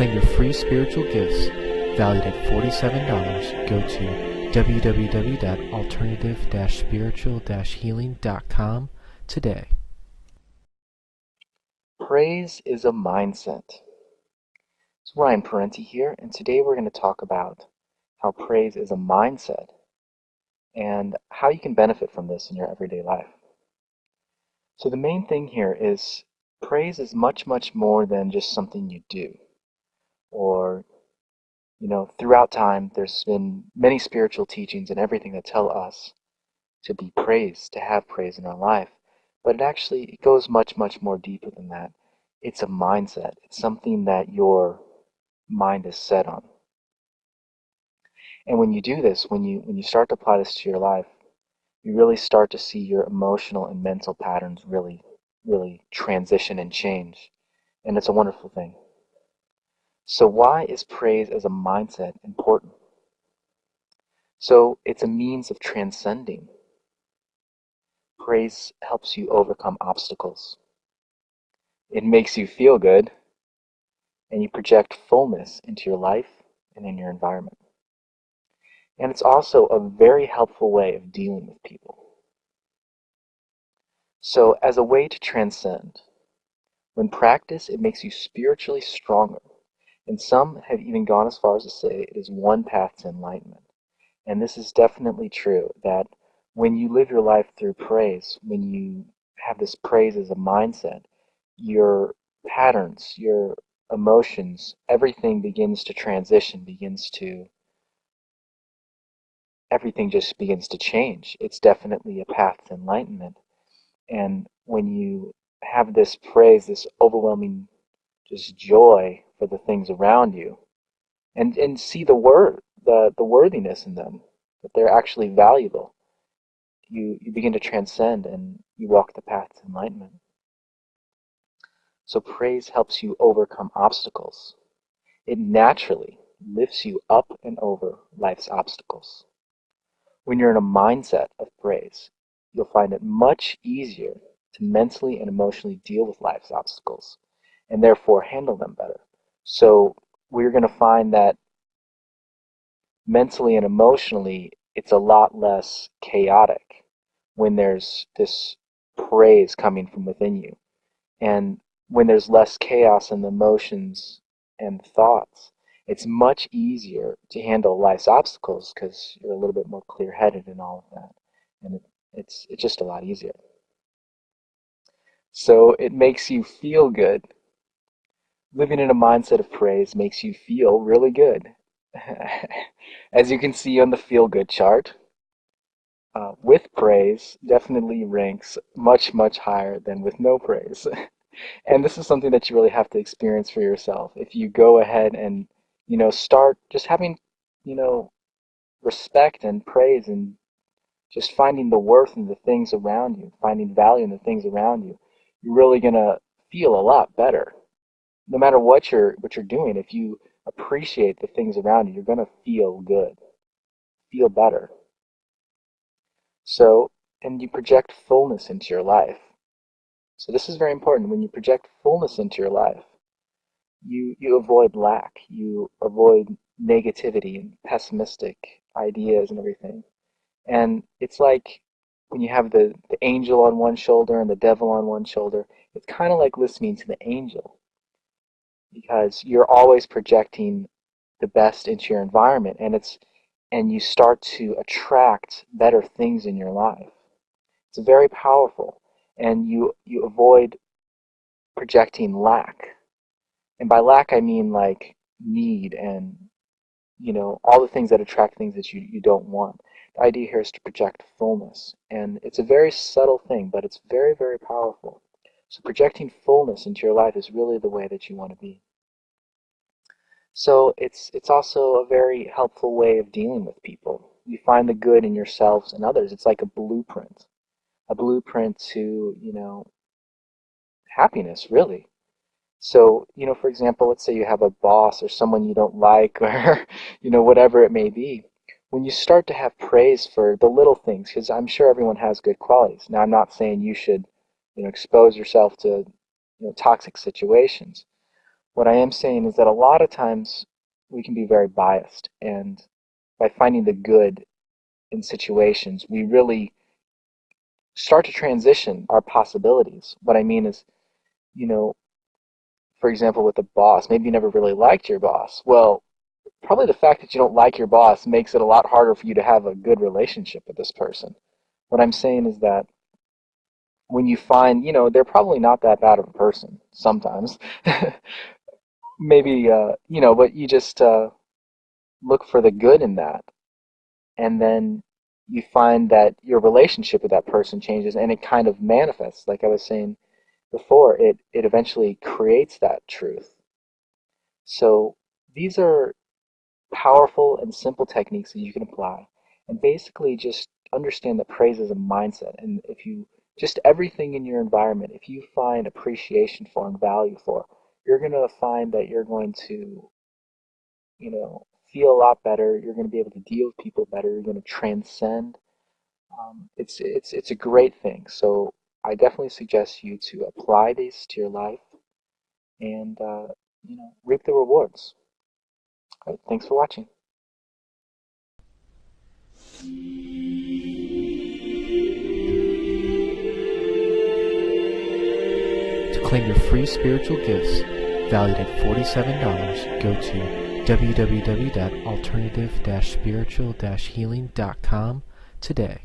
claim your free spiritual gifts valued at $47, go to www.alternative-spiritual-healing.com today. Praise is a mindset. It's Ryan Parenti here, and today we're going to talk about how praise is a mindset and how you can benefit from this in your everyday life. So the main thing here is praise is much, much more than just something you do. Or, throughout time, there's been many spiritual teachings and everything that tell us to be praised, to have praise in our life. But it goes much, much more deeper than that. It's a mindset. It's something that your mind is set on. And when you do this, when you start to apply this to your life, you really start to see your emotional and mental patterns really, really transition and change. And it's a wonderful thing. So why is praise as a mindset important? So it's a means of transcending. Praise helps you overcome obstacles. It makes you feel good, and you project fullness into your life and in your environment. And it's also a very helpful way of dealing with people. So as a way to transcend, when practiced, it makes you spiritually stronger. And some have even gone as far as to say it is one path to enlightenment. And this is definitely true, that when you live your life through praise, when you have this praise as a mindset, your patterns, your emotions, everything begins to transition, everything just begins to change. It's definitely a path to enlightenment. And when you have this praise, this overwhelming just joy for the things around you, and see the worthiness in them, that they're actually valuable, you begin to transcend and you walk the path to enlightenment. So praise helps you overcome obstacles. It naturally lifts you up and over life's obstacles. When you're in a mindset of praise, you'll find it much easier to mentally and emotionally deal with life's obstacles and therefore handle them better. So we're going to find that mentally and emotionally, it's a lot less chaotic when there's this praise coming from within you. And when there's less chaos in the emotions and thoughts, it's much easier to handle life's obstacles because you're a little bit more clear-headed and all of that. And it's just a lot easier. So it makes you feel good. Living in a mindset of praise makes you feel really good. As you can see on the feel-good chart, with praise definitely ranks much, much higher than with no praise. And this is something that you really have to experience for yourself. If you go ahead and, start just having, respect and praise and just finding the worth in the things around you, finding value in the things around you, you're really going to feel a lot better. No matter what you're doing, if you appreciate the things around you, you're going to feel good, feel better. So, and you project fullness into your life. So this is very important. When you project fullness into your life, you avoid lack, you avoid negativity and pessimistic ideas and everything. And it's like when you have the angel on one shoulder and the devil on one shoulder, it's kind of like listening to the angel because you're always projecting the best into your environment, and you start to attract better things in your life. It's very powerful, and you avoid projecting lack. And by lack, I mean like need and, all the things that attract things that you don't want. The idea here is to project fullness. And it's a very subtle thing, but it's very, very powerful. So projecting fullness into your life is really the way that you want to be. So it's also a very helpful way of dealing with people. You find the good in yourselves and others. It's like a blueprint to, happiness, really. So, for example, let's say you have a boss or someone you don't like or, whatever it may be. When you start to have praise for the little things, because I'm sure everyone has good qualities. Now, I'm not saying you should, expose yourself to, toxic situations. What I am saying is that a lot of times we can be very biased, and by finding the good in situations, we really start to transition our possibilities. What I mean is, you know, for example, with a boss, maybe you never really liked your boss. Well, probably the fact that you don't like your boss makes it a lot harder for you to have a good relationship with this person. What I'm saying is that when you find, they're probably not that bad of a person sometimes. Maybe, but you just look for the good in that. And then you find that your relationship with that person changes and it kind of manifests. Like I was saying before, it eventually creates that truth. So these are powerful and simple techniques that you can apply. And basically just understand that praise is a mindset. And if you just everything in your environment, if you find appreciation for and value for, you're going to find that you're going to, feel a lot better. You're going to be able to deal with people better. You're going to transcend. It's a great thing. So I definitely suggest you to apply these to your life and reap the rewards. All right, thanks for watching. To claim your free spiritual gifts, valued at $47, go to www.alternative-spiritual-healing.com today.